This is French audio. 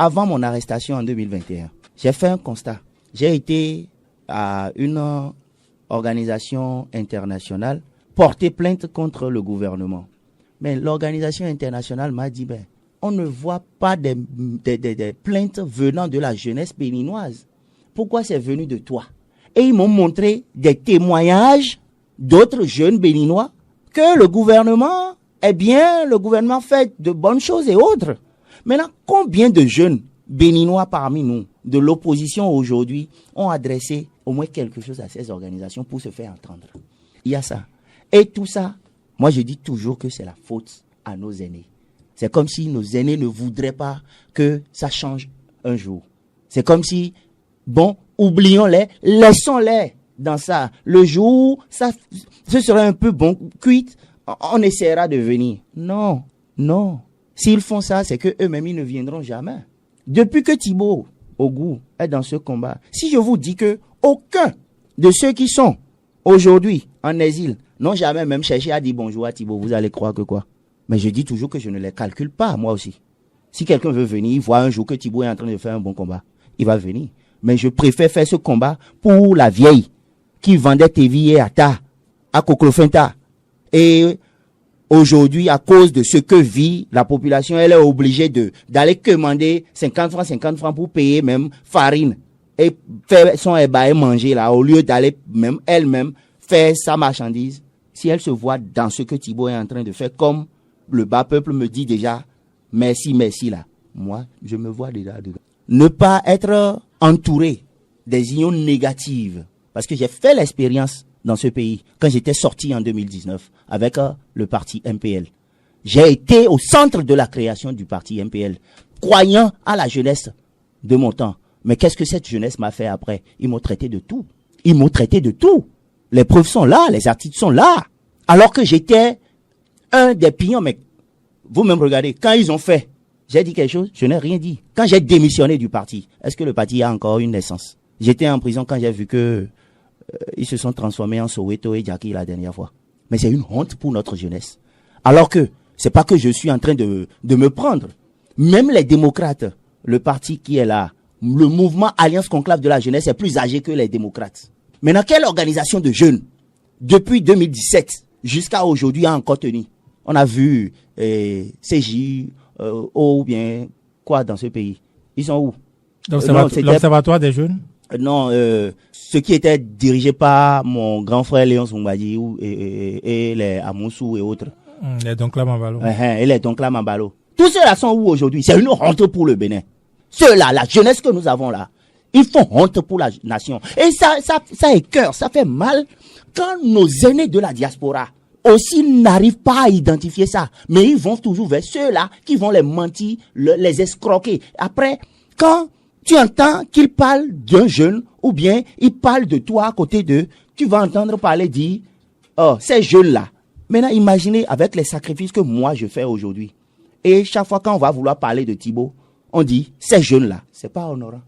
avant mon arrestation en 2021, j'ai fait un constat. J'ai été à une organisation internationale porter plainte contre le gouvernement. Mais l'organisation internationale m'a dit, on ne voit pas des plaintes venant de la jeunesse béninoise. Pourquoi c'est venu de toi? Et ils m'ont montré des témoignages d'autres jeunes béninois que le gouvernement, le gouvernement fait de bonnes choses et autres. Maintenant, combien de jeunes béninois parmi nous, de l'opposition aujourd'hui, ont adressé au moins quelque chose à ces organisations pour se faire entendre? Il y a ça. Et tout ça, moi je dis toujours que c'est la faute à nos aînés. C'est comme si nos aînés ne voudraient pas que ça change un jour. C'est comme si, oublions-les, laissons-les dans ça. Le jour, ça, ce serait un peu cuite, on essaiera de venir. Non. S'ils font ça, c'est que eux-mêmes, ils ne viendront jamais. Depuis que Thibaut Ogou est dans ce combat, si je vous dis que aucun de ceux qui sont aujourd'hui en exil n'ont jamais même cherché à dire bonjour à Thibaut, vous allez croire que quoi? Mais je dis toujours que je ne les calcule pas, moi aussi. Si quelqu'un veut venir, il voit un jour que Thibaut est en train de faire un bon combat, il va venir. Mais je préfère faire ce combat pour la vieille qui vendait TV et Ata à Koklofenta. Et aujourd'hui, à cause de ce que vit la population, elle est obligée d'aller commander 50 francs pour payer même farine et faire son éba et manger là, au lieu d'aller même elle-même faire sa marchandise. Si elle se voit dans ce que Thibaut est en train de faire, comme le bas peuple me dit déjà, merci là. Moi, je me vois déjà dedans. Ne pas être entouré des ions négatives. Parce que j'ai fait l'expérience dans ce pays quand j'étais sorti en 2019 avec le parti MPL. J'ai été au centre de la création du parti MPL, croyant à la jeunesse de mon temps. Mais qu'est-ce que cette jeunesse m'a fait après? Ils m'ont traité de tout. Les preuves sont là, les articles sont là. Alors que j'étais un des pions, mais vous-même regardez, quand ils ont fait, j'ai dit quelque chose, je n'ai rien dit. Quand j'ai démissionné du parti, est-ce que le parti a encore une naissance? J'étais en prison quand j'ai vu que ils se sont transformés en Soweto et Jackie la dernière fois. Mais c'est une honte pour notre jeunesse. Alors que, c'est pas que je suis en train de me prendre. Même les démocrates, le parti qui est là, le mouvement Alliance Conclave de la jeunesse est plus âgé que les démocrates. Maintenant, quelle organisation de jeunes, depuis 2017 jusqu'à aujourd'hui, a encore tenu? On a vu CJ, ou bien quoi dans ce pays? Ils sont où? L'Observatoire des jeunes? Non, ce qui était dirigé par mon grand frère Léon Songbadi et les Amoussou et autres. Les Donkla Mambalo. Et les Donkla Mambalo. Tous ceux-là sont où aujourd'hui? C'est une honte pour le Bénin. Ceux-là, la jeunesse que nous avons là, ils font honte pour la nation. Et ça écoeure, ça fait mal quand nos aînés de la diaspora aussi n'arrivent pas à identifier ça. Mais ils vont toujours vers ceux-là qui vont les mentir, les escroquer. Après, quand tu entends qu'ils parlent d'un jeune ou bien ils parlent de toi à côté d'eux, tu vas entendre parler dire, oh, ces jeunes-là. Maintenant, imaginez avec les sacrifices que moi je fais aujourd'hui. Et chaque fois quand on va vouloir parler de Thibaut, on dit, ces jeunes-là. C'est pas honorant.